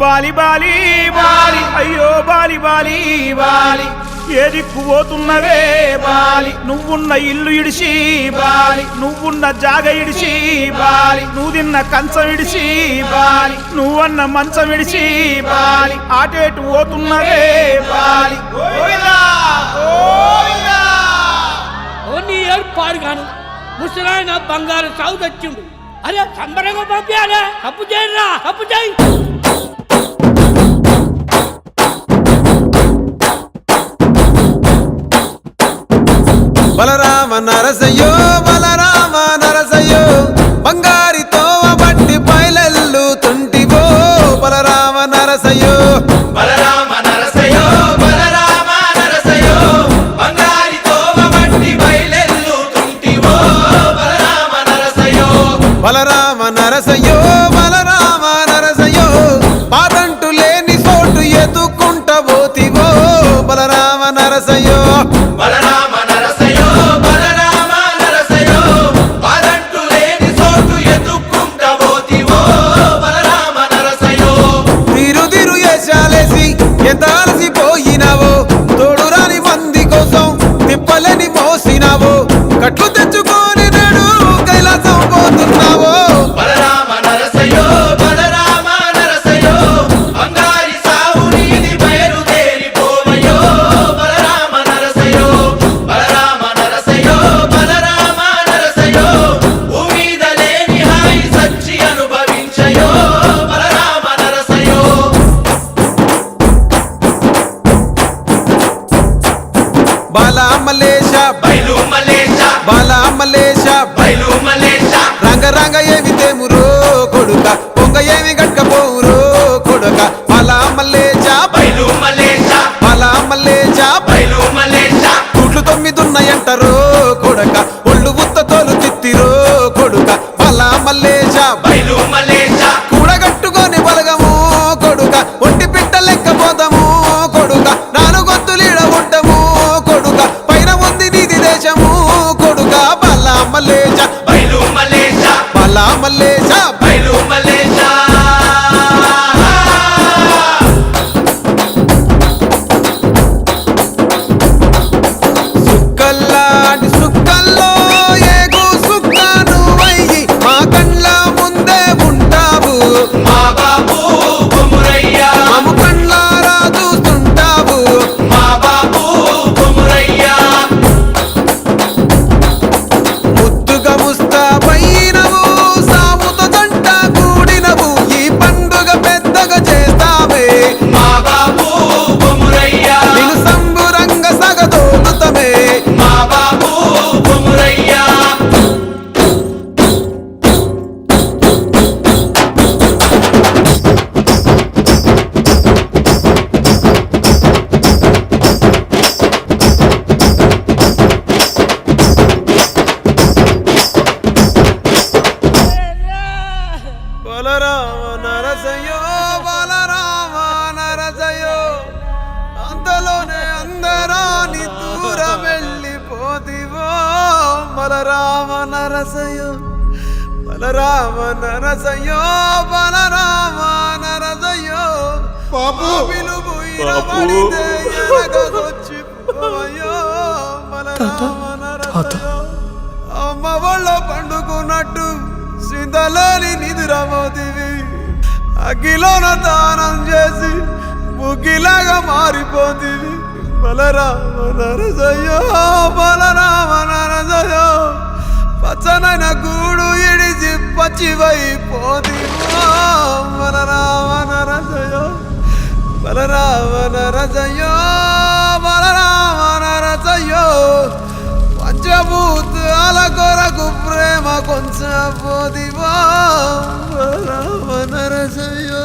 Bali Bali Bali అయ్యో Bali Bali Bali ఏ దిక్కు పోతున్నవే Bali నువ్వున్న ఇల్లు ఇడిసి బాలి నువ్వున్న జాగ ఇడిసి బాలి నువ్వు తిన్న కంచం ఇడిసి బాలి నువ్వన్న మంచం ఇడిసి బాలి ఆటేటు పోతున్నవే బాలి పాడుగాను ముసలాయన బంగారు సాగు తెచ్చిండు. అరే సంబరంగా పంపించాలా? తప్పు చేయరా, తప్పు చేయి. బలరామ నరసయ్యో బలరామ నరసయ్యో బంగారితో బట్టి పైలెల్లు తుంటివో బలరామ నరసయ్యో బలరామ నరసయ్యో బలరామ నరసయ్యో బంగారితో బట్టి పైలెల్లు తుంటివో బలరామ నరసయ్యో బలరామ నరసయ్యో బలరామ నరసయ్యో పాదంటు లేని చోటు ఎదుకుంట పోతివో బలరామ నరసయ్యో బలరామ నరసయ్యో బలరామ నరసయ్యో పాదంటు లేని చోటు ఎదుకుంట పోతివో బలరామ నరసయ్యో తిరు తిరు ఏశాలేసి ఎంత అలసిపోయినావో తోడు రాని మంది కోసం తిప్పలని మోసినావో కట్లు తెచ్చుకొని నేడు కైలాసం పోతున్నావో బలరామ నరసయ్యో బలరామ నరసయ్యో బంగారి సావు నీది బయలుదేరి పోవయ్యో బలరామ నరసయ్యో బలరామ నరసయ్యో బలరామ నరసయ్యో భూమిద లేని హాయి సచ్చి అనుభవించయో బలరామ నరసయ్యో బాలా మలేష బైలు మలేష బాలా మలేష బైలు మలేష రంగ రంగ ఏమి తేమురో కొడుక పొంగ ఏమి గట్టపోవురో కొడుక బాలా మలేష బైలు మలేష బాలా మలేష బైలు మలేష గుడ్లు 9 ఉన్నాయంటారో కొడుక ఒళ్ళు ఉత్త తోలు తిత్తిరో కొడుక బాలా మలేష బైలు మలేష కూడగట్టుకొని బలగము కొడుక ఒంటి పిట్ట లెక్క పోతాము కొడుక నాలుగొద్దులీడ ఉంటాము కొడుక పైన ఉంది నీది దేశము కొడుక బాలా మలేష బైలు మలేష బాలా మలేష బైలు మలేష సుక్కల్లాంటి సుక్కల్లో ఏగు సుక్క నువ్వయ్యి మా కండ్ల ముందే ఉంటావు మా బాబు కొమురయ్య మాము కండ్లారా చూస్తుంటావు మా బాబు కొమురయ్య ముద్దుగా ముస్తాబైనవు సాముతో జంట కూడినవు ఈ పండుగ పెద్దగా చేస్తావే మా బాబు కొమురయ్య నిన్ను సంబురంగ సగదోలుతమే మా బాబు కొమురయ్య బలరామ నరసయ్యో బలరామ నరసయ్యో అంతలోనే అందరాని దూరం వెళ్ళిపోతివో బలరామ నరసయ్యో బలరామ నరసయ్యో బలరామ నరసయ్యో పిలుపు ఇనబడితే ఎనగొచ్చిపోయో బలరామ నరసయ్యో అమ్మ వాళ్ళ పండుకున్నట్టు సిందలోని నిదురమోతివి అగ్గిలోన దానం చేసి బుగ్గిలాగా మారిపోతివి బలరామ నరసయ్యో బలరామ నరసయ్యో పచ్చనైన గూడు ఇడిచి పచ్చివైపోతివో బలరామ నరసయ్యో బలరామ నరసయ్యో బలరామ నరసయ్యో పంచభూతాల కొరకు ప్రేమ కొంచెం పోదివా బలరామ నరసయ్యో